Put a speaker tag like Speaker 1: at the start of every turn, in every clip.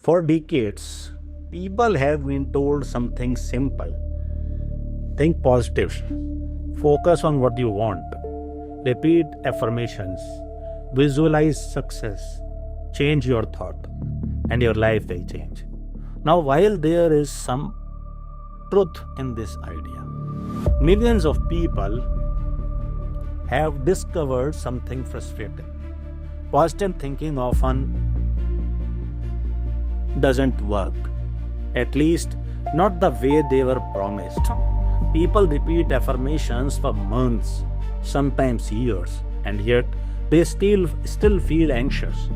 Speaker 1: For decades, people have been told something simple. Think positive. Focus on what you want. Repeat affirmations. Visualize success. Change your thought, and your life will change. Now, while there is some truth in this idea, millions of people have discovered something frustrating. Positive thinking often doesn't work, at least not the way they were promised. People repeat affirmations for months, sometimes years, and yet they still feel anxious,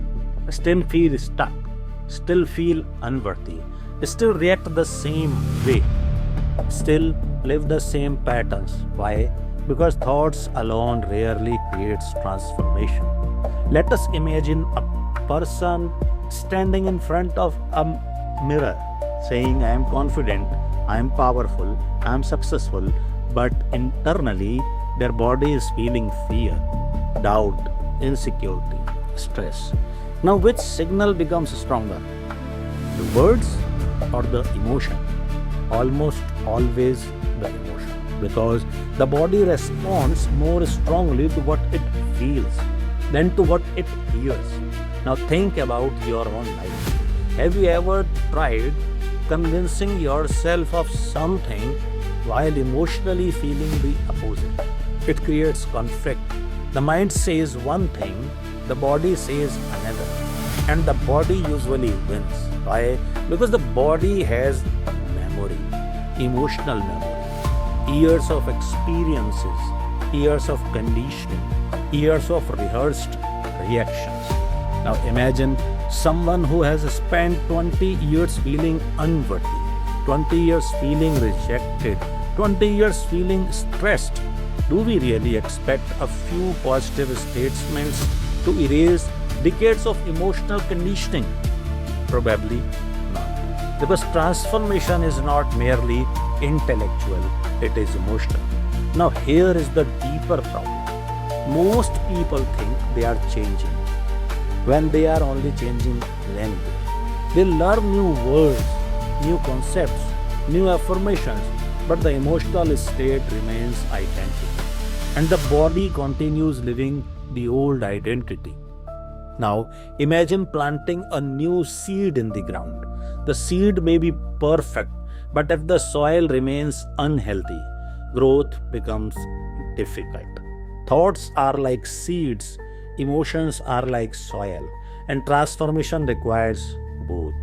Speaker 1: still feel stuck, still feel unworthy, still react the same way, still live the same patterns. Why? Because thoughts alone rarely creates transformation. Let us imagine a person standing in front of a mirror saying, I am confident, I am powerful, I am successful, but internally their body is feeling fear, doubt, insecurity, stress. Now, which signal becomes stronger? The words or the emotion? Almost always the emotion, because the body responds more strongly to what it feels than to what it hears. Now think about your own life. Have you ever tried convincing yourself of something while emotionally feeling the opposite? It creates conflict. The mind says one thing, the body says another, and the body usually wins. Why? Because the body has memory, emotional memory, years of experiences, years of conditioning, years of rehearsed reactions. Now imagine someone who has spent 20 years feeling unworthy, 20 years feeling rejected, 20 years feeling stressed. Do we really expect a few positive statements to erase decades of emotional conditioning? Probably not. Because transformation is not merely intellectual, it is emotional. Now here is the deeper problem. Most people think they are changing when they are only changing language. They learn new words, new concepts, new affirmations, but the emotional state remains identical, and the body continues living the old identity. Now, imagine planting a new seed in the ground. The seed may be perfect, but if the soil remains unhealthy, growth becomes difficult. Thoughts are like seeds, emotions are like soil, and transformation requires both.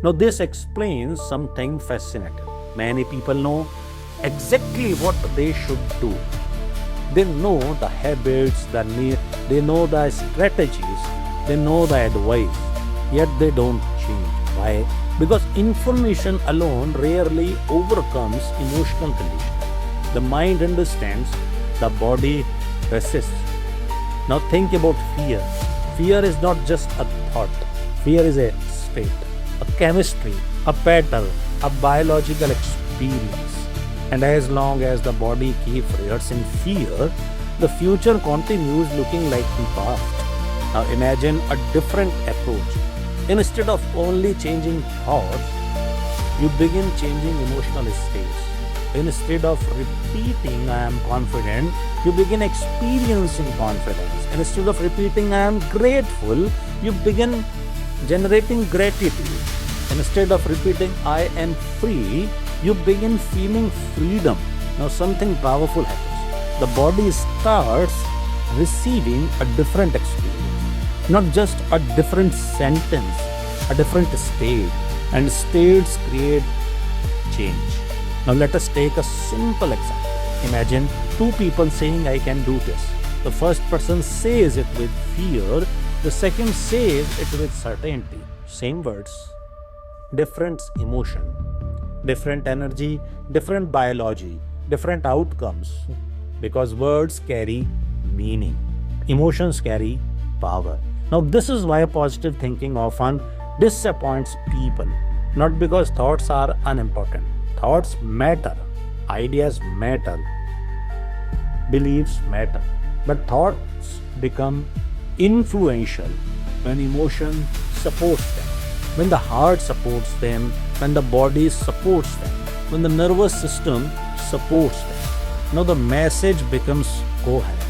Speaker 1: Now, this explains something fascinating. Many people know exactly what they should do. They know the habits, they know the strategies, they know the advice, yet they don't change. Why? Because information alone rarely overcomes emotional conditioning. The mind understands, the body resists. Now think about fear. Fear is not just a thought. Fear is a state, a chemistry, a pattern, a biological experience. And as long as the body keeps rehearsing fear, the future continues looking like the past. Now imagine a different approach. Instead of only changing thoughts, you begin changing emotional states. Instead of repeating I am confident, you begin experiencing confidence. Instead of repeating I am grateful, you begin generating gratitude. Instead of repeating I am free, you begin feeling freedom. Now something powerful happens. The body starts receiving a different experience, not just a different sentence, a different state. And states create change. Now let us take a simple example. Imagine two people saying I can do this. The first person says it with fear, the second says it with certainty. Same words, different emotion, different energy, different biology, different outcomes. Because words carry meaning, emotions carry power. Now this is why positive thinking often disappoints people. Not because thoughts are unimportant. Thoughts matter, ideas matter, beliefs matter. But thoughts become influential when emotion supports them. when the heart supports them, when the body supports them, when the nervous system supports them. Now the message becomes coherent.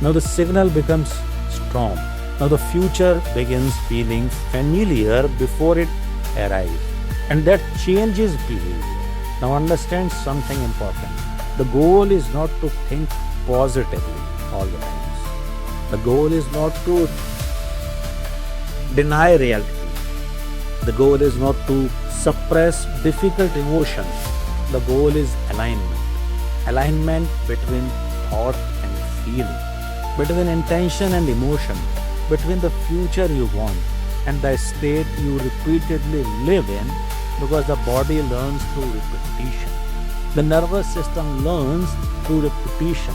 Speaker 1: Now the signal becomes strong. Now the future begins feeling familiar before it arrives. And that changes behavior. Now understand something important. The goal is not to think positively all the times. The goal is not to deny reality. The goal is not to suppress difficult emotions. The goal is alignment. Alignment between thought and feeling, between intention and emotion, between the future you want and the state you repeatedly live in, because the body learns through repetition. The nervous system learns through repetition.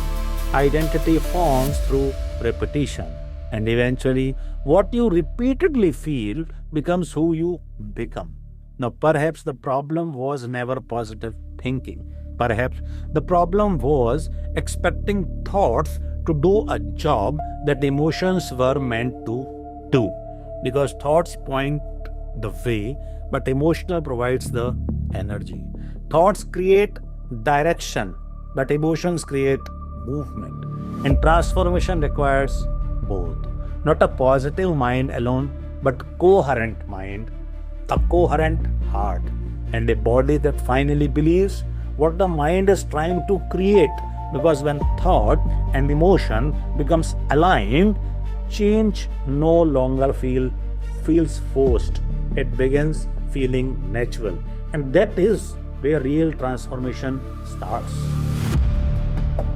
Speaker 1: Identity forms through repetition. And eventually, what you repeatedly feel becomes who you become. Now, perhaps the problem was never positive thinking. Perhaps the problem was expecting thoughts to do a job that emotions were meant to do. Because thoughts point the way, but emotional provides the energy. Thoughts create direction, but emotions create movement. And transformation requires both. Not a positive mind alone, but coherent mind, a coherent heart, and a body that finally believes what the mind is trying to create. Because when thought and emotion becomes aligned, change no longer feels forced. It begins feeling natural. And that is where real transformation starts.